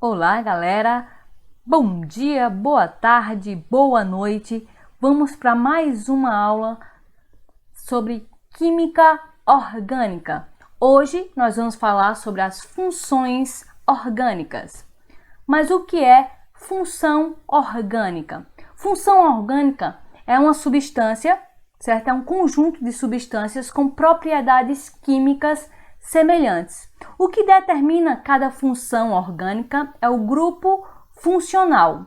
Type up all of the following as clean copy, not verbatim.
Olá, galera! Bom dia, boa tarde, boa noite. Vamos para mais uma aula sobre química orgânica. Hoje nós vamos falar sobre as funções orgânicas. Mas o que é função orgânica? Função orgânica é uma substância, certo? É um conjunto de substâncias com propriedades químicas semelhantes. O que determina cada função orgânica é o grupo funcional,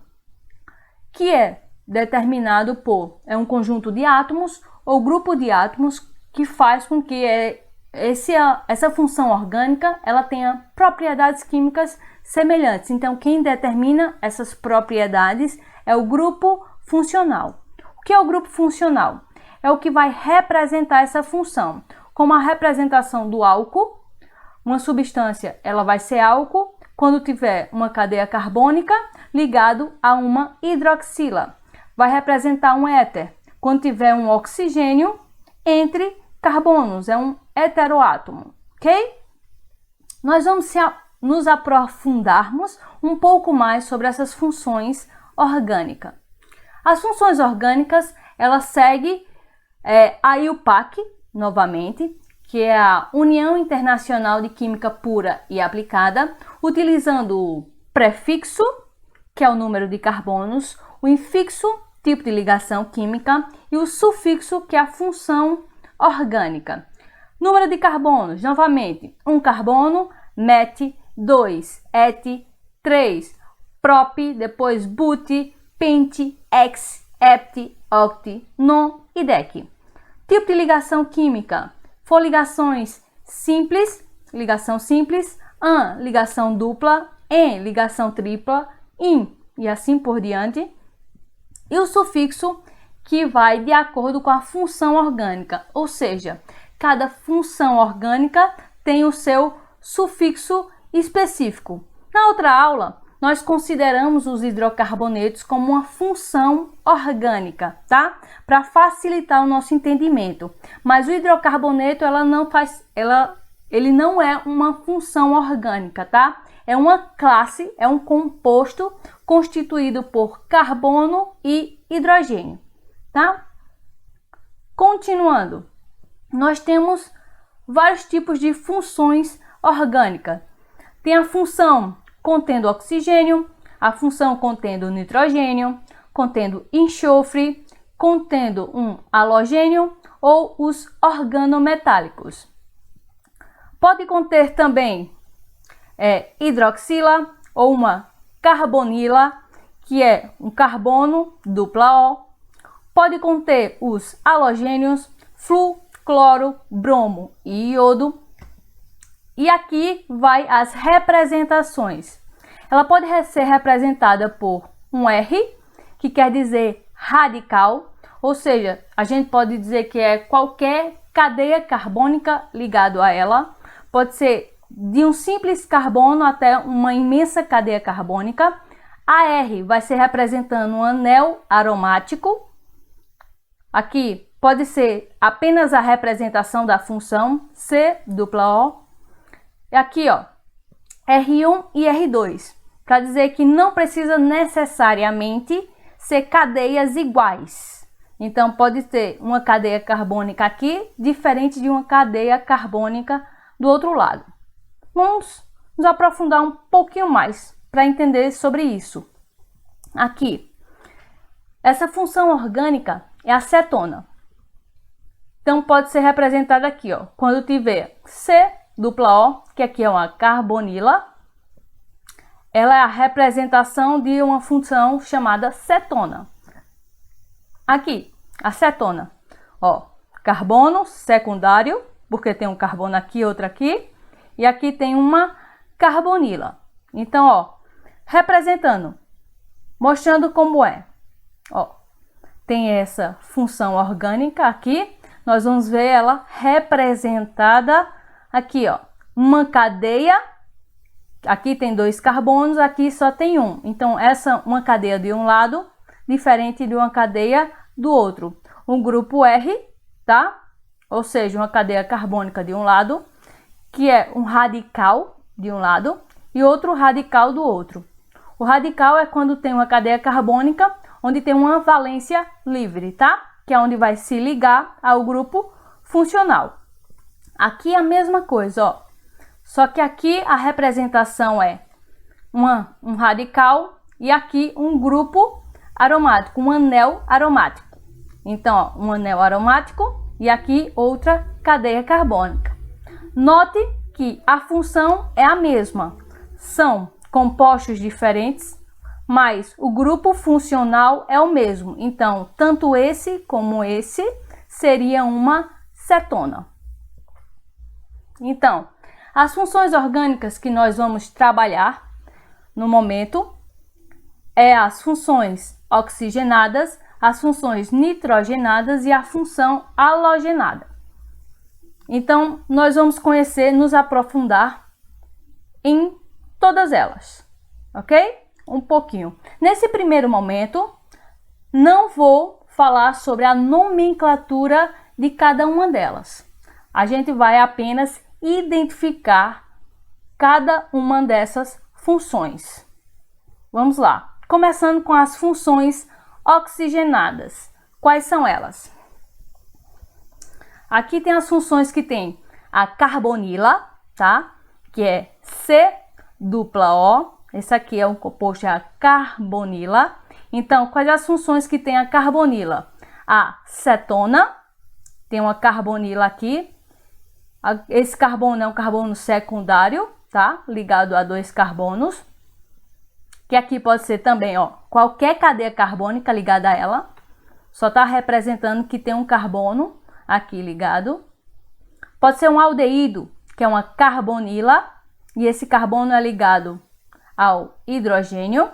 que é determinado por um conjunto de átomos ou grupo de átomos que faz com que essa função orgânica ela tenha propriedades químicas semelhantes. Então, quem determina essas propriedades é o grupo funcional. O que é o grupo funcional? É o que vai representar essa função. Como a representação do álcool, uma substância ela vai ser álcool quando tiver uma cadeia carbônica ligado a uma hidroxila. Vai representar um éter quando tiver um oxigênio entre carbonos, é um heteroátomo, ok? Nós vamos nos aprofundarmos um pouco mais sobre essas funções orgânicas. As funções orgânicas, elas seguem a IUPAC, novamente, que é a União Internacional de Química Pura e Aplicada, utilizando o prefixo, que é o número de carbonos, o infixo, tipo de ligação química, e o sufixo, que é a função orgânica. Número de carbonos, novamente, 1 carbono, met, 2 et, 3 prop, depois but, pent, hex, hept, oct, non e dec. Tipo de ligação química, for ligações simples, ligação simples, an, ligação dupla, en, ligação tripla, in e assim por diante. E o sufixo que vai de acordo com a função orgânica, ou seja, cada função orgânica tem o seu sufixo específico. Na outra aula, nós consideramos os hidrocarbonetos como uma função orgânica, tá? Para facilitar o nosso entendimento. Mas o hidrocarboneto ele não é uma função orgânica, tá? É uma classe, é um composto constituído por carbono e hidrogênio, tá? Continuando, nós temos vários tipos de funções orgânicas. Tem a função contendo oxigênio, a função contendo nitrogênio, contendo enxofre, contendo um halogênio ou os organometálicos. Pode conter também hidroxila ou uma carbonila, que é um carbono dupla O. Pode conter os halogênios flu, cloro, bromo e iodo. E aqui vai as representações. Ela pode ser representada por um R, que quer dizer radical, ou seja, a gente pode dizer que é qualquer cadeia carbônica ligado a ela. Pode ser de um simples carbono até uma imensa cadeia carbônica. A R vai ser representando um anel aromático. Aqui pode ser apenas a representação da função C dupla O. E aqui, ó, R1 e R2, para dizer que não precisa necessariamente ser cadeias iguais. Então, pode ter uma cadeia carbônica aqui, diferente de uma cadeia carbônica do outro lado. Vamos nos aprofundar um pouquinho mais para entender sobre isso. Aqui, essa função orgânica é a cetona. Então, pode ser representada aqui, ó, quando tiver C dupla O, que aqui é uma carbonila, ela é a representação de uma função chamada cetona. Aqui, a cetona, ó, carbono secundário, porque tem um carbono aqui e outro aqui, e aqui tem uma carbonila. Então, ó, representando, mostrando como é. Ó, tem essa função orgânica aqui, nós vamos ver ela representada aqui, ó, uma cadeia, aqui tem 2 carbonos, aqui só tem um. Então, uma cadeia de um lado, diferente de uma cadeia do outro. Um grupo R, tá? Ou seja, uma cadeia carbônica de um lado, que é um radical de um lado, e outro radical do outro. O radical é quando tem uma cadeia carbônica onde tem uma valência livre, tá? Que é onde vai se ligar ao grupo funcional. Aqui é a mesma coisa, ó. Só que aqui a representação é um radical e aqui um grupo aromático, um anel aromático. Então, ó, um anel aromático e aqui outra cadeia carbônica. Note que a função é a mesma. São compostos diferentes, mas o grupo funcional é o mesmo. Então, tanto esse como esse seria uma cetona. Então, as funções orgânicas que nós vamos trabalhar no momento é as funções oxigenadas, as funções nitrogenadas e a função halogenada. Então, nós vamos conhecer, nos aprofundar em todas elas, ok? Um pouquinho. Nesse primeiro momento, não vou falar sobre a nomenclatura de cada uma delas. A gente vai apenas identificar cada uma dessas funções. Vamos lá. Começando com as funções oxigenadas. Quais são elas? Aqui tem as funções que tem a carbonila, tá? Que é C-O. Esse aqui é um composto, é a carbonila. Então, quais as funções que tem a carbonila? A cetona, tem uma carbonila aqui. Esse carbono é um carbono secundário, tá? Ligado a dois carbonos. Que aqui pode ser também, ó, qualquer cadeia carbônica ligada a ela. Só está representando que tem um carbono aqui ligado. Pode ser um aldeído, que é uma carbonila. E esse carbono é ligado ao hidrogênio.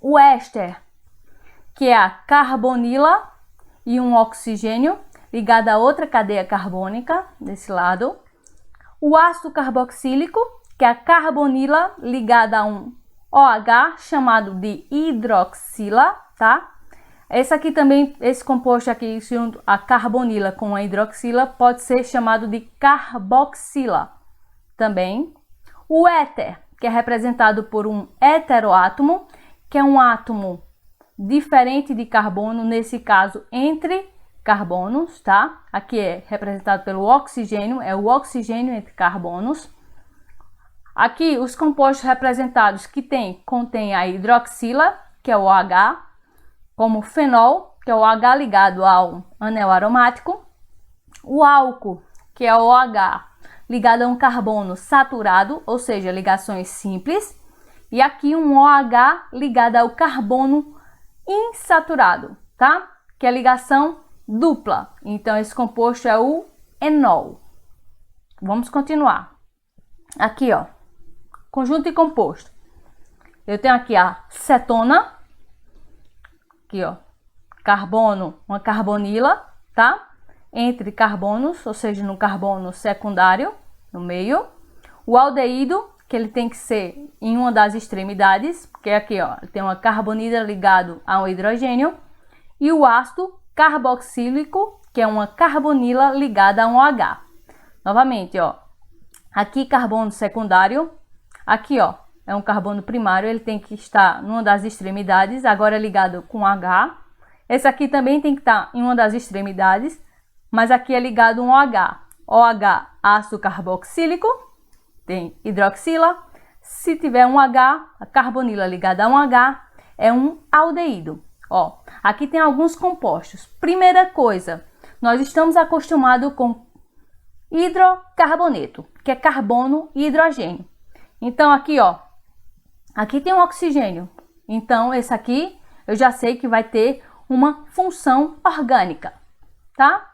O éster, que é a carbonila e um oxigênio ligado a outra cadeia carbônica desse lado. O ácido carboxílico, que é a carbonila ligada a um OH chamado de hidroxila, tá? Esse aqui também, esse composto aqui, a carbonila com a hidroxila, pode ser chamado de carboxila também. O éter, que é representado por um heteroátomo, que é um átomo diferente de carbono, nesse caso entre carbonos, tá? Aqui é representado pelo oxigênio, é o oxigênio entre carbonos. Aqui os compostos representados que contém a hidroxila, que é o OH, como fenol, que é o OH ligado ao anel aromático. O álcool, que é o OH ligado a um carbono saturado, ou seja, ligações simples. E aqui um OH ligado ao carbono insaturado, tá? Que é ligação dupla. Então, esse composto é o enol. Vamos continuar. Aqui, ó, conjunto e composto. Eu tenho aqui a cetona. Aqui, ó, carbono, uma carbonila, tá? Entre carbonos, ou seja, no carbono secundário, no meio. O aldeído, que ele tem que ser em uma das extremidades, porque aqui, ó, tem uma carbonila ligado a um hidrogênio. E o ácido carboxílico, que é uma carbonila ligada a um OH. Novamente, ó, aqui carbono secundário, aqui, ó, é um carbono primário, ele tem que estar numa das extremidades, agora é ligado com H. Esse aqui também tem que estar em uma das extremidades, mas aqui é ligado um OH. OH, ácido carboxílico, tem hidroxila. Se tiver um H, a carbonila ligada a um H, é um aldeído. Ó, aqui tem alguns compostos. Primeira coisa, nós estamos acostumados com hidrocarboneto, que é carbono e hidrogênio. Então aqui, ó, aqui tem um oxigênio. Então esse aqui eu já sei que vai ter uma função orgânica, tá?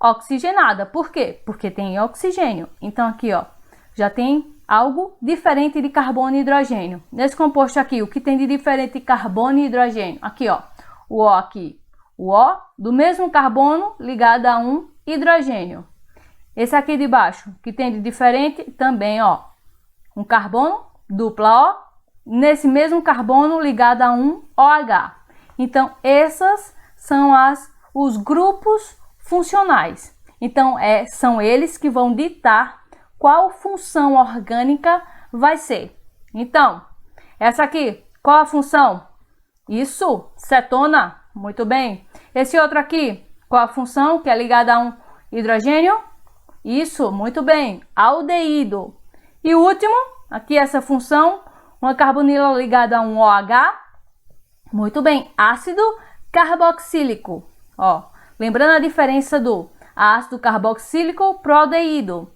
Oxigenada. Por quê? Porque tem oxigênio. Então aqui, ó, já tem algo diferente de carbono e hidrogênio. Nesse composto aqui, o que tem de diferente de carbono e hidrogênio? Aqui, ó, o O aqui. O O do mesmo carbono ligado a um hidrogênio. Esse aqui de baixo, que tem de diferente também, ó, um carbono, dupla O, nesse mesmo carbono ligado a um OH. Então, essas são os grupos funcionais. Então, são eles que vão ditar qual função orgânica vai ser. Então, essa aqui, qual a função? Isso, cetona, muito bem. Esse outro aqui, qual a função? Que é ligada a um hidrogênio? Isso, muito bem, aldeído. E o último, aqui essa função, uma carbonila ligada a um OH, muito bem, ácido carboxílico. Ó, lembrando a diferença do ácido carboxílico pro aldeído.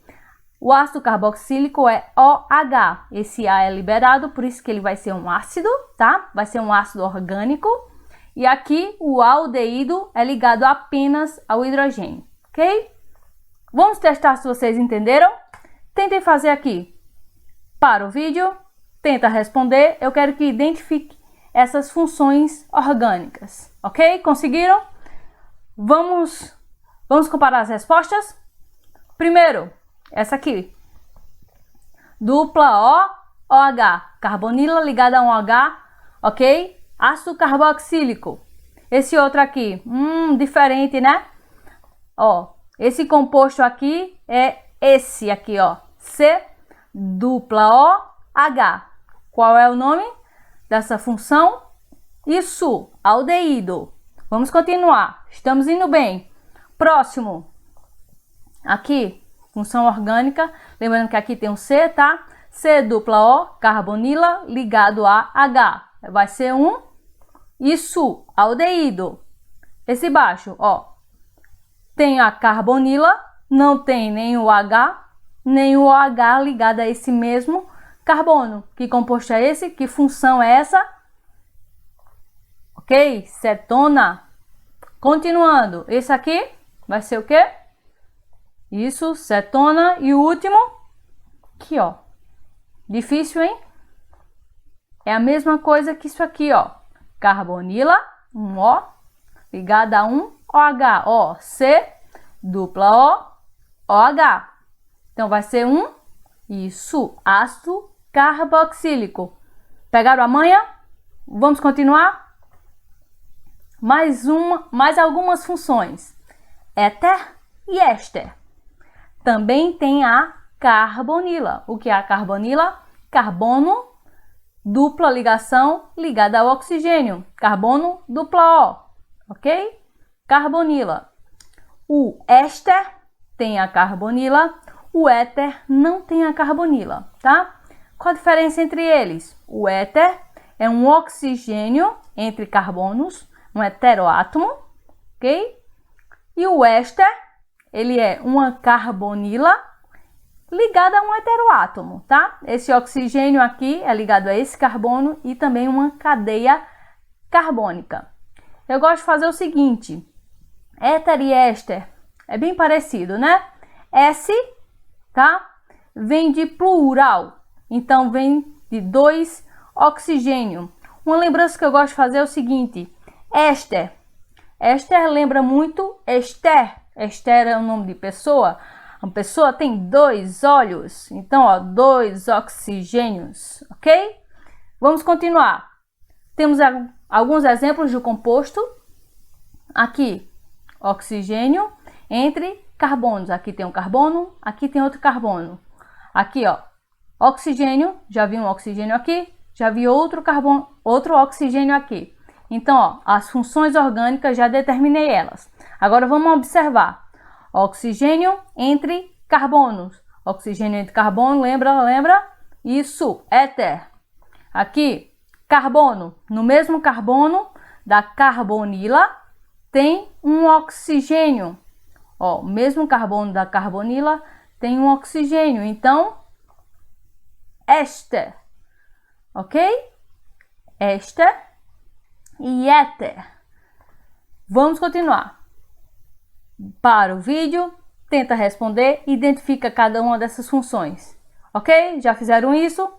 O ácido carboxílico é OH, esse A é liberado, por isso que ele vai ser um ácido, tá? Vai ser um ácido orgânico. E aqui o aldeído é ligado apenas ao hidrogênio, ok? Vamos testar se vocês entenderam? Tentem fazer aqui. Para o vídeo, tenta responder. Eu quero que identifique essas funções orgânicas, ok? Conseguiram? Vamos comparar as respostas? Primeiro, essa aqui. Dupla OH, carbonila ligada a um OH, ok? Ácido carboxílico. Esse outro aqui, diferente, né? Ó, esse composto aqui é esse aqui, ó. C dupla OH. Qual é o nome dessa função? Isso, aldeído. Vamos continuar. Estamos indo bem. Próximo. Aqui, função orgânica. Lembrando que aqui tem um C, tá? C dupla O, carbonila ligado a H. Vai ser um isso, aldeído. Esse baixo, ó. Tem a carbonila, não tem nem o H, nem o OH ligado a esse mesmo carbono. Que composto é esse? Que função é essa? Ok? Cetona. Continuando. Esse aqui vai ser o quê? Isso, cetona. E o último, aqui, ó. Difícil, hein? É a mesma coisa que isso aqui, ó. Carbonila, um O, ligada a um OH. Ó, C, dupla O, OH. Então, vai ser um, isso, ácido carboxílico. Pegaram a manha? Vamos continuar? Mais algumas funções. Éter e éster. Também tem a carbonila. O que é a carbonila? Carbono, dupla ligação ligada ao oxigênio. Carbono, dupla O. Ok? Carbonila. O éster tem a carbonila. O éter não tem a carbonila, tá? Qual a diferença entre eles? O éter é um oxigênio entre carbonos, um heteroátomo, ok? E o éster, ele é uma carbonila ligada a um heteroátomo, tá? Esse oxigênio aqui é ligado a esse carbono e também uma cadeia carbônica. Eu gosto de fazer o seguinte, éter e éster é bem parecido, né? S, tá? Vem de plural, então vem de dois oxigênio. Uma lembrança que eu gosto de fazer é o seguinte, éster. Éster lembra muito Esther. Esther é o nome de pessoa. Uma pessoa tem dois olhos, então, ó, dois oxigênios, ok? Vamos continuar. Temos alguns exemplos de composto. Aqui, oxigênio entre carbonos. Aqui tem um carbono, aqui tem outro carbono. Aqui, ó, oxigênio, já vi um oxigênio aqui, já vi outro carbono, outro oxigênio aqui. Então, ó, as funções orgânicas já determinei elas. Agora vamos observar. Oxigênio entre carbonos. Oxigênio entre carbono, lembra? Isso, éter. Aqui, carbono. No mesmo carbono da carbonila tem um oxigênio. Ó, o mesmo carbono da carbonila tem um oxigênio. Então, éster. Ok? Éster e éter. Vamos continuar. Para o vídeo, tenta responder e identifica cada uma dessas funções. Ok? Já fizeram isso?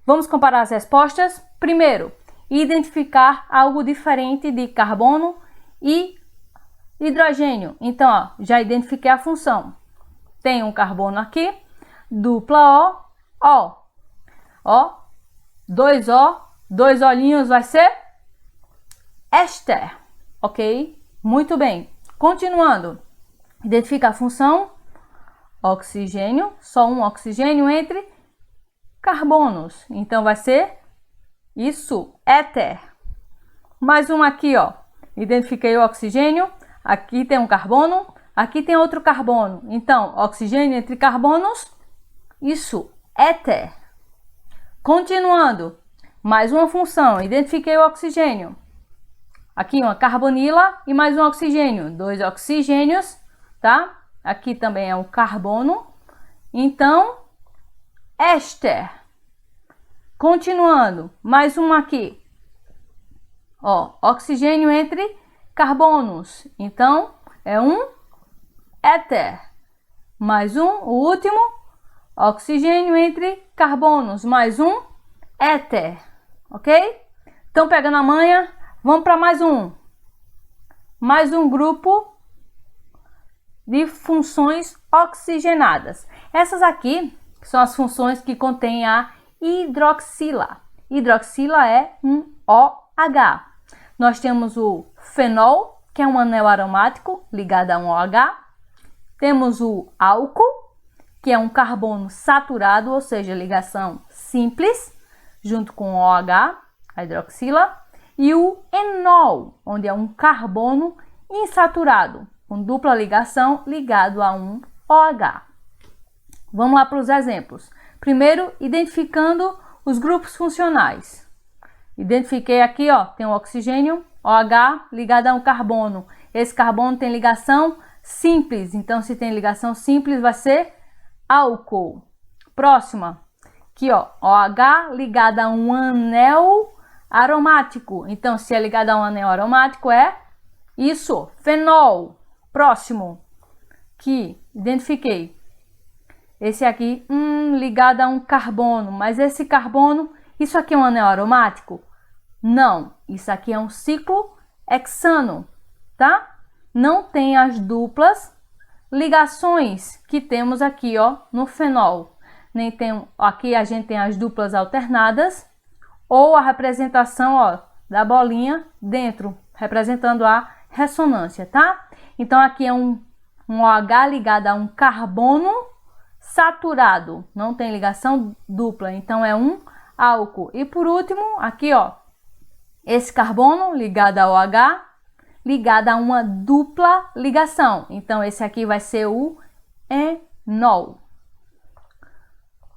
Vamos comparar as respostas. Primeiro, identificar algo diferente de carbono e hidrogênio. Então, ó, já identifiquei a função. Tem um carbono aqui, dupla O. Ó, dois olhinhos vai ser éster. Ok? Muito bem. Continuando, identifica a função oxigênio, só um oxigênio entre carbonos. Então vai ser isso, éter. Mais um aqui, ó. Identifiquei o oxigênio. Aqui tem um carbono. Aqui tem outro carbono. Então, oxigênio entre carbonos. Isso, éter. Continuando. Mais uma função. Identifiquei o oxigênio. Aqui uma carbonila e mais um oxigênio. 2 oxigênios, tá? Aqui também é um carbono. Então, éster. Continuando. Mais um aqui. Ó, oxigênio entre carbonos. Então, é um éter. Mais um, o último. Oxigênio entre carbonos. Mais um éter. Ok? Então, pegando a manha, vamos para mais um. Mais um grupo de funções oxigenadas. Essas aqui são as funções que contêm a hidroxila. Hidroxila é um OH. Nós temos o fenol, que é um anel aromático ligado a um OH. Temos o álcool, que é um carbono saturado, ou seja, ligação simples, junto com o OH, a hidroxila. E o enol, onde é um carbono insaturado, com dupla ligação ligado a um OH. Vamos lá para os exemplos. Primeiro, identificando os grupos funcionais. Identifiquei aqui, ó, tem o oxigênio, OH ligado a um carbono. Esse carbono tem ligação simples, então se tem ligação simples vai ser álcool. Próxima, aqui ó, OH ligado a um anel aromático. Então se é ligado a um anel aromático é isso, fenol. Próximo, que identifiquei. Esse aqui, ligado a um carbono, mas esse carbono, isso aqui é um anel aromático? Não, isso aqui é um ciclo hexano, tá? Não tem as duplas ligações que temos aqui, ó, no fenol. Nem tem, aqui a gente tem as duplas alternadas ou a representação, ó, da bolinha dentro, representando a ressonância, tá? Então aqui é um OH ligado a um carbono saturado, não tem ligação dupla, então é um álcool. E por último, aqui ó, esse carbono ligado ao OH, ligado a uma dupla ligação, então esse aqui vai ser o enol.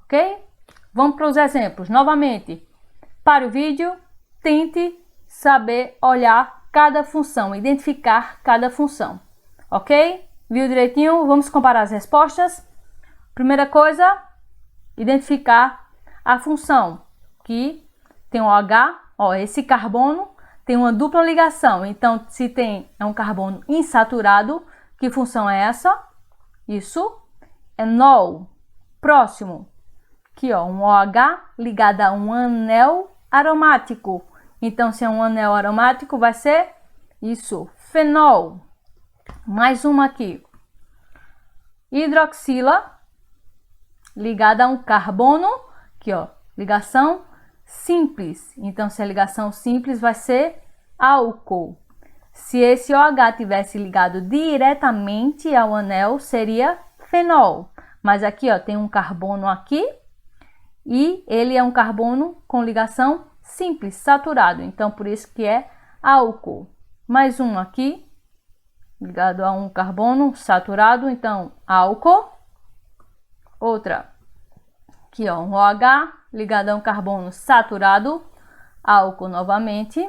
Ok? Vamos para os exemplos. Novamente, para o vídeo, tente saber olhar cada função, identificar cada função. Ok? Viu direitinho? Vamos comparar as respostas. Primeira coisa, identificar a função que tem o OH, ó, esse carbono tem uma dupla ligação. Então, se é um carbono insaturado, que função é essa? Isso, enol. Próximo, aqui ó, um OH ligado a um anel aromático. Então, se é um anel aromático, vai ser isso, fenol. Mais uma aqui, hidroxila ligada a um carbono, aqui ó, ligação simples. Então, se a ligação simples vai ser álcool. Se esse OH tivesse ligado diretamente ao anel, seria fenol. Mas aqui ó, tem um carbono aqui e ele é um carbono com ligação simples, saturado. Então, por isso que é álcool. Mais um aqui, ligado a um carbono saturado, então álcool. Outra, aqui ó, um OH ligado a um carbono saturado, álcool novamente.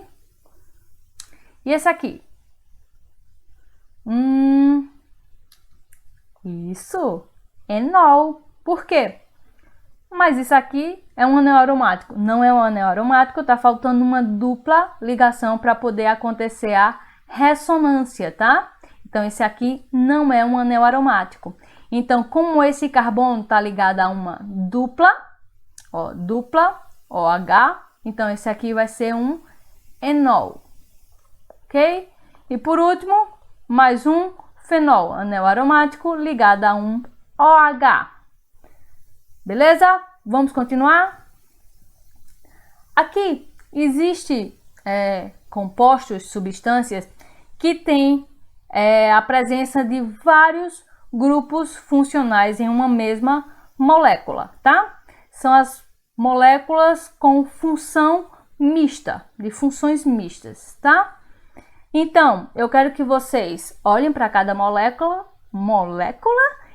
E esse aqui, isso, enol. Por quê? Mas isso aqui é um anel aromático. Não é um anel aromático, está faltando uma dupla ligação para poder acontecer a ressonância, tá? Então, esse aqui não é um anel aromático. Então, como esse carbono está ligado a uma dupla, ó, dupla OH, então esse aqui vai ser um enol, ok? E por último, mais um fenol, anel aromático ligado a um OH. Beleza? Vamos continuar? Aqui existe compostos, substâncias que têm a presença de vários grupos funcionais em uma mesma molécula, tá? São as moléculas com função mista, de funções mistas, tá? Então, eu quero que vocês olhem para cada molécula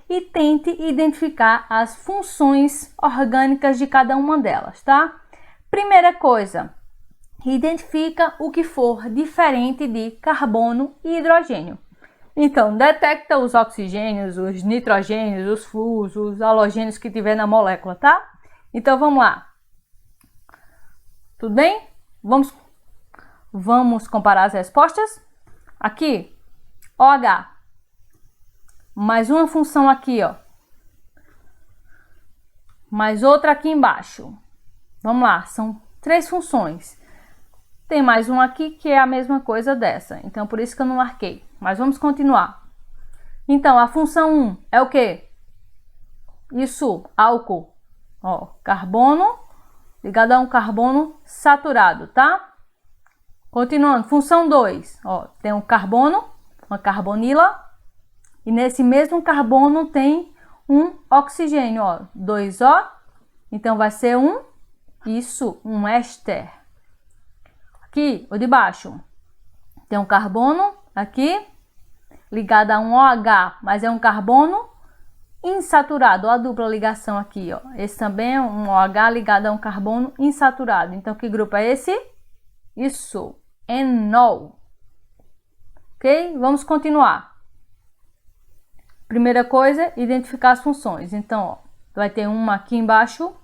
e tente identificar as funções orgânicas de cada uma delas, tá? Primeira coisa, identifica o que for diferente de carbono e hidrogênio. Então, detecta os oxigênios, os nitrogênios, os flúors, os halogênios que tiver na molécula, tá? Então, vamos lá. Tudo bem? Vamos comparar as respostas? Aqui, OH. Mais uma função aqui, ó. Mais outra aqui embaixo. Vamos lá, são 3 funções. Tem mais uma aqui que é a mesma coisa dessa. Então, por isso que eu não marquei. Mas vamos continuar. Então, a função 1 é o quê? Isso, álcool. Ó, carbono ligado a um carbono saturado, tá? Continuando, função 2. Ó, tem um carbono, uma carbonila. E nesse mesmo carbono tem um oxigênio, ó, 2O. Então, vai ser um éster. Aqui, o de baixo, tem um carbono aqui, ligado a um OH, mas é um carbono insaturado, ó, a dupla ligação aqui, ó. Esse também é um OH ligado a um carbono insaturado. Então, que grupo é esse? Isso, enol. Ok? Vamos continuar. Primeira coisa, identificar as funções. Então, ó, vai ter uma aqui embaixo,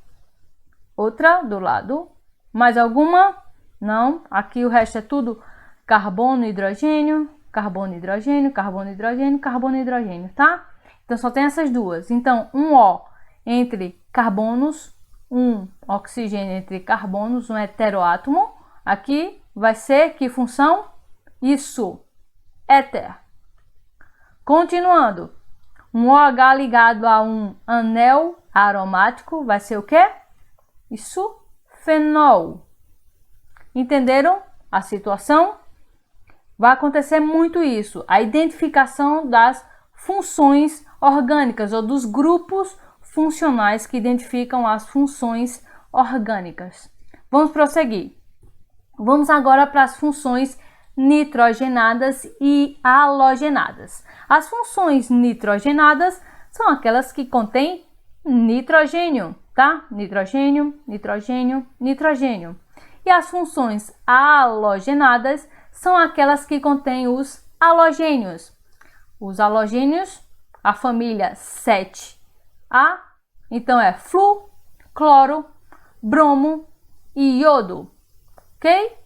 outra do lado. Mais alguma? Não. Aqui o resto é tudo carbono, hidrogênio, carbono, hidrogênio, carbono, hidrogênio, carbono, hidrogênio, tá? Então, só tem essas duas. Então, um O entre carbonos, um oxigênio entre carbonos, um heteroátomo. Aqui vai ser que função? Isso, éter. Continuando, um OH ligado a um anel aromático vai ser o quê? Isso, fenol. Entenderam a situação? Vai acontecer muito isso, a identificação das funções orgânicas ou dos grupos funcionais que identificam as funções orgânicas. Vamos prosseguir. Vamos agora para as funções nitrogenadas e halogenadas. As funções nitrogenadas são aquelas que contêm nitrogênio, tá? Nitrogênio, nitrogênio, nitrogênio. E as funções halogenadas são aquelas que contêm os halogênios. Os halogênios, a família 7A, então é flu, cloro, bromo e iodo, ok?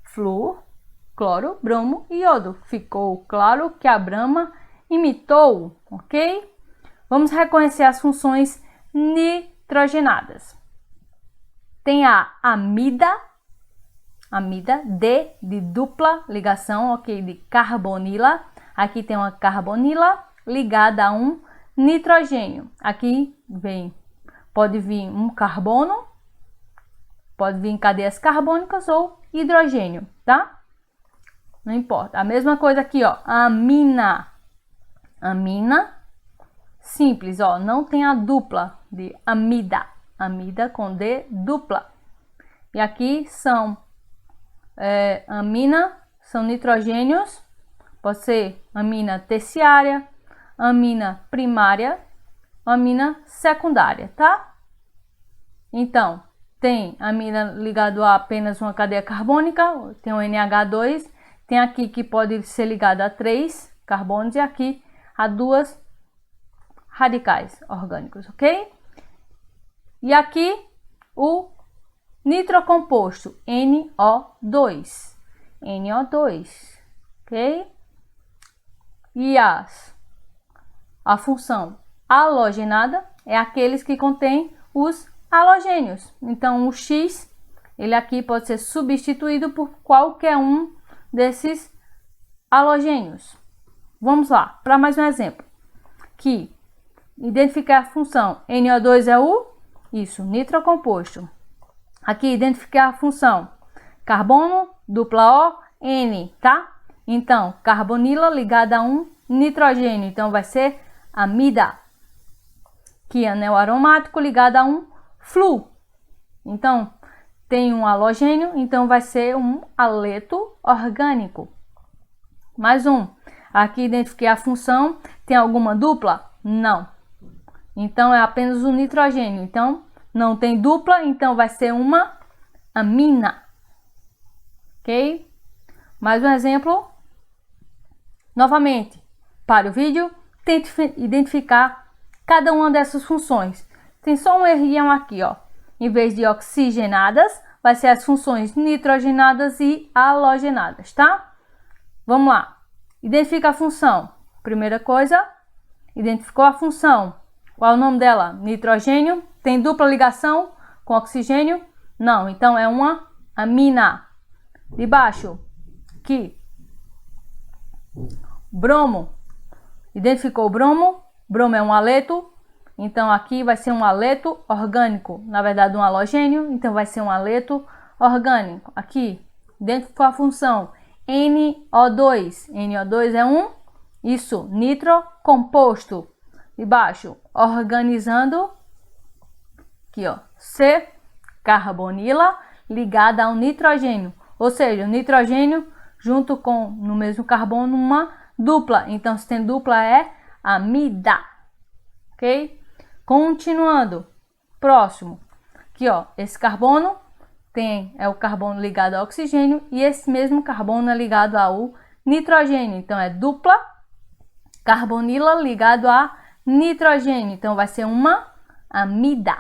Flu, cloro, bromo e iodo. Ficou claro que a Brahma imitou, ok? Vamos reconhecer as funções nitrogenadas. Tem a amida, D de dupla ligação, ok, de carbonila. Aqui tem uma carbonila ligada a um nitrogênio. Aqui pode vir um carbono, pode vir cadeias carbônicas ou hidrogênio, tá? Não importa. A mesma coisa aqui, ó, amina. Amina, simples, ó, não tem a dupla de amida. Amida com D dupla. E aqui são amina, são nitrogênios. Pode ser amina terciária, amina primária, amina secundária, tá? Então, tem amina ligado a apenas uma cadeia carbônica, tem o NH2, tem aqui que pode ser ligado a 3 carbonos e aqui a 2 radicais orgânicos, ok? E aqui o nitrocomposto NO2, ok? E a função halogenada é aqueles que contêm os halogênios. Então, o X, ele aqui pode ser substituído por qualquer um desses halogênios. Vamos lá, para mais um exemplo. Que identificar a função NO2 é o nitrocomposto. Aqui, identificar a função carbono, dupla O, N, tá? Então, carbonila ligada a um nitrogênio. Então, vai ser amida. Aqui, anel aromático ligado a um flu. Então, tem um halogênio, então vai ser um haleto orgânico. Mais um. Aqui identifiquei a função. Tem alguma dupla? Não. Então, é apenas o nitrogênio. Então, não tem dupla, então vai ser uma amina. Ok? Mais um exemplo. Novamente, pare o vídeo, tente identificar cada uma dessas funções. Tem só um errinho aqui, ó. Em vez de oxigenadas, vai ser as funções nitrogenadas e halogenadas, tá? Vamos lá. Identifica a função. Primeira coisa, identificou a função. Qual é o nome dela? Nitrogênio. Tem dupla ligação com oxigênio? Não, então é uma amina. De baixo, aqui, bromo. Identificou o bromo? Bromo é um haleto, então aqui vai ser um haleto orgânico. Na verdade, um halogênio, então vai ser um haleto orgânico. Aqui, identificou a função NO2. NO2 é um, isso, nitrocomposto. De baixo, organizando, aqui ó, C, carbonila ligada ao nitrogênio. Ou seja, o nitrogênio junto com, no mesmo carbono, uma dupla. Então, se tem dupla, é amida. Ok? Continuando. Próximo. Aqui, ó. Esse carbono é o carbono ligado ao oxigênio. E esse mesmo carbono é ligado ao nitrogênio. Então, é dupla carbonila ligado a nitrogênio. Então, vai ser uma amida.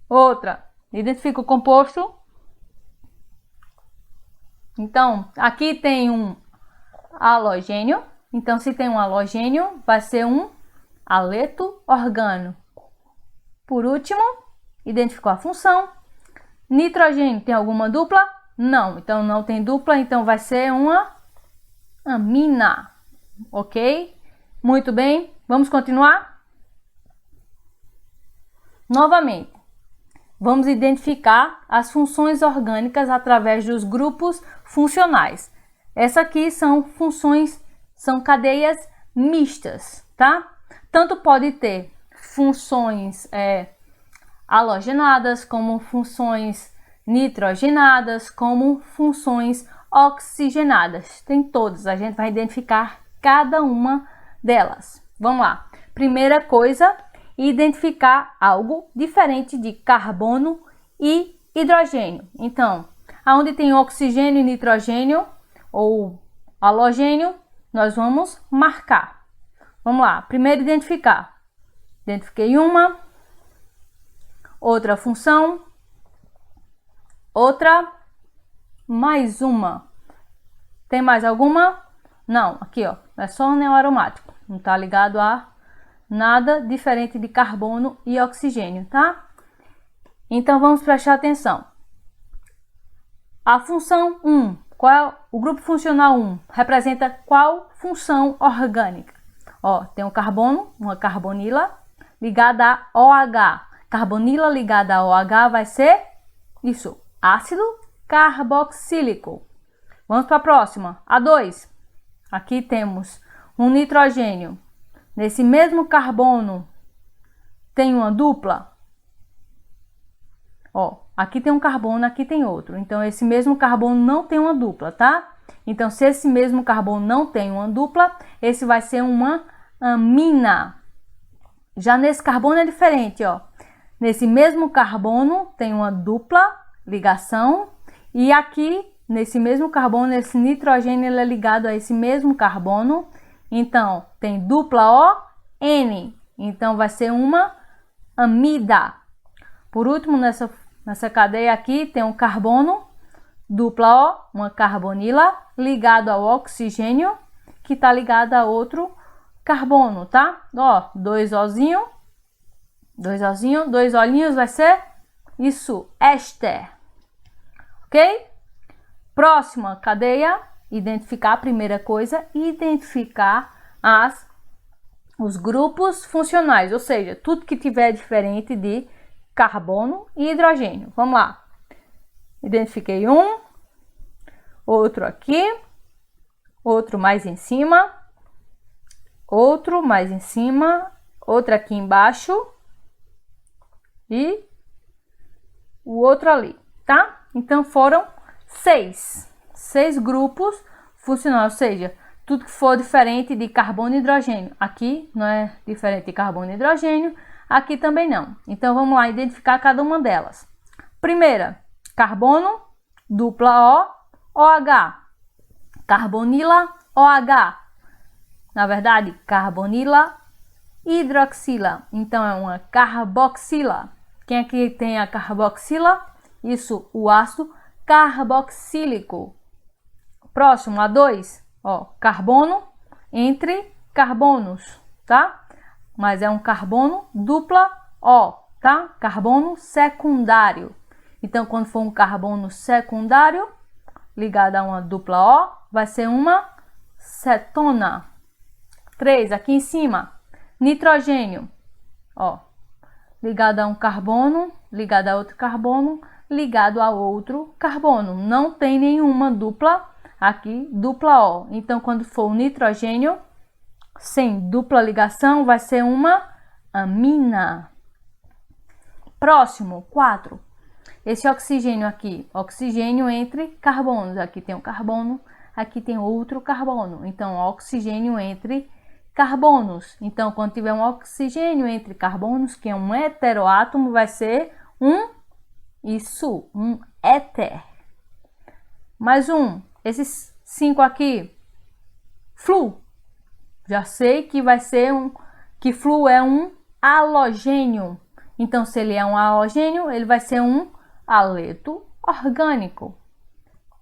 Outra. Identifica o composto. Então, aqui tem um halogênio. Então, se tem um halogênio, vai ser um haleto orgânico. Por último, identificou a função. Nitrogênio tem alguma dupla? Não. Então, não tem dupla. Então, vai ser uma amina. Ok? Muito bem. Vamos continuar? Novamente. Vamos identificar as funções orgânicas através dos grupos funcionais. Essa aqui são funções, são cadeias mistas, tá? Tanto pode ter funções halogenadas, como funções nitrogenadas, como funções oxigenadas. Tem todas, a gente vai identificar cada uma delas. Vamos lá. Primeira coisa, identificar algo diferente de carbono e hidrogênio. Então, aonde tem oxigênio e nitrogênio ou halogênio, nós vamos marcar. Vamos lá, primeiro identificar. Identifiquei uma, outra função, outra, mais uma. Tem mais alguma? Não, aqui ó, é só um neoaromático, não está ligado a nada diferente de carbono e oxigênio, tá? Então, vamos prestar atenção. A função 1, o grupo funcional 1, representa qual função orgânica? Ó, tem um carbono, uma carbonila, ligada a OH. Carbonila ligada a OH vai ser isso, ácido carboxílico. Vamos para a próxima, a 2. Aqui temos um nitrogênio. Nesse mesmo carbono tem uma dupla. Ó, aqui tem um carbono, aqui tem outro. Então, esse mesmo carbono não tem uma dupla, tá? Então, se esse mesmo carbono não tem uma dupla, esse vai ser uma amina. Já nesse carbono é diferente, ó. Nesse mesmo carbono tem uma dupla ligação. E aqui, nesse mesmo carbono, esse nitrogênio ele é ligado a esse mesmo carbono. Então, tem dupla ON. Então, vai ser uma amida. Por último, nessa cadeia aqui, tem um carbono, dupla O, uma carbonila, ligado ao oxigênio, que está ligado a outro carbono, tá? Ó, dois Ozinho, dois olhinhos, vai ser isso, éster. Ok? Próxima cadeia. Identificar a primeira coisa, identificar os grupos funcionais, ou seja, tudo que tiver diferente de carbono e hidrogênio. Vamos lá. Identifiquei um, outro aqui, outro mais em cima, outro mais em cima, outro aqui embaixo, e o outro ali, tá? Então foram 6 grupos funcionais, ou seja, tudo que for diferente de carbono e hidrogênio. Aqui não é diferente de carbono e hidrogênio, aqui também não. Então vamos lá identificar cada uma delas. Primeira, carbono, dupla O, OH. Carbonila, OH. Na verdade, carbonila hidroxila. Então é uma carboxila. Quem aqui tem a carboxila? Isso, o ácido carboxílico. Próximo, A2, ó, carbono entre carbonos, tá? Mas é um carbono dupla O, tá? Carbono secundário. Então, quando for um carbono secundário ligado a uma dupla O, vai ser uma cetona. 3, aqui em cima, nitrogênio, ó, ligado a um carbono, ligado a outro carbono, ligado a outro carbono. Não tem nenhuma dupla aqui, dupla O. Então, quando for o nitrogênio, sem dupla ligação, vai ser uma amina. Próximo, 4. Esse oxigênio aqui, oxigênio entre carbonos. Aqui tem um carbono, aqui tem outro carbono. Então, oxigênio entre carbonos. Então, quando tiver um oxigênio entre carbonos, que é um heteroátomo, vai ser um éter. Mais um. Esses 5 aqui, flu. Já sei que vai ser que flu é um halogênio. Então, se ele é um halogênio, ele vai ser um haleto orgânico.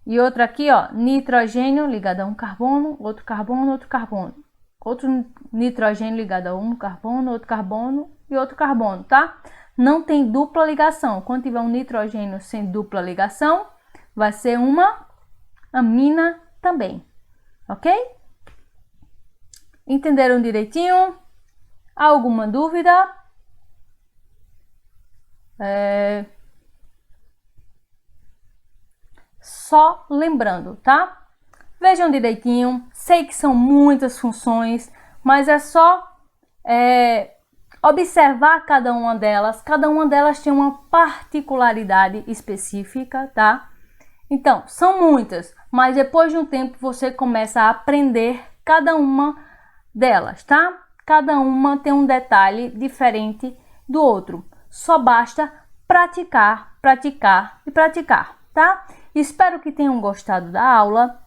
E outro aqui, ó, nitrogênio ligado a um carbono, outro carbono, outro carbono. Outro nitrogênio ligado a um carbono, outro carbono e outro carbono, tá? Não tem dupla ligação. Quando tiver um nitrogênio sem dupla ligação, vai ser uma amina também, ok? Entenderam direitinho? Alguma dúvida? Só lembrando, tá? Vejam direitinho, sei que são muitas funções, mas é só observar cada uma delas. Cada uma delas tem uma particularidade específica, tá? Então, são muitas, mas depois de um tempo você começa a aprender cada uma delas, tá? Cada uma tem um detalhe diferente do outro. Só basta praticar, praticar e praticar, tá? Espero que tenham gostado da aula.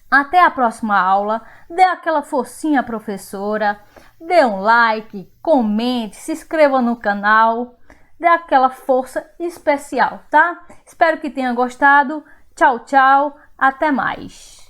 Até a próxima aula. Dê aquela forcinha, professora. Dê um like, comente, se inscreva no canal. Dê aquela força especial, tá? Espero que tenha gostado. Tchau, tchau. Até mais.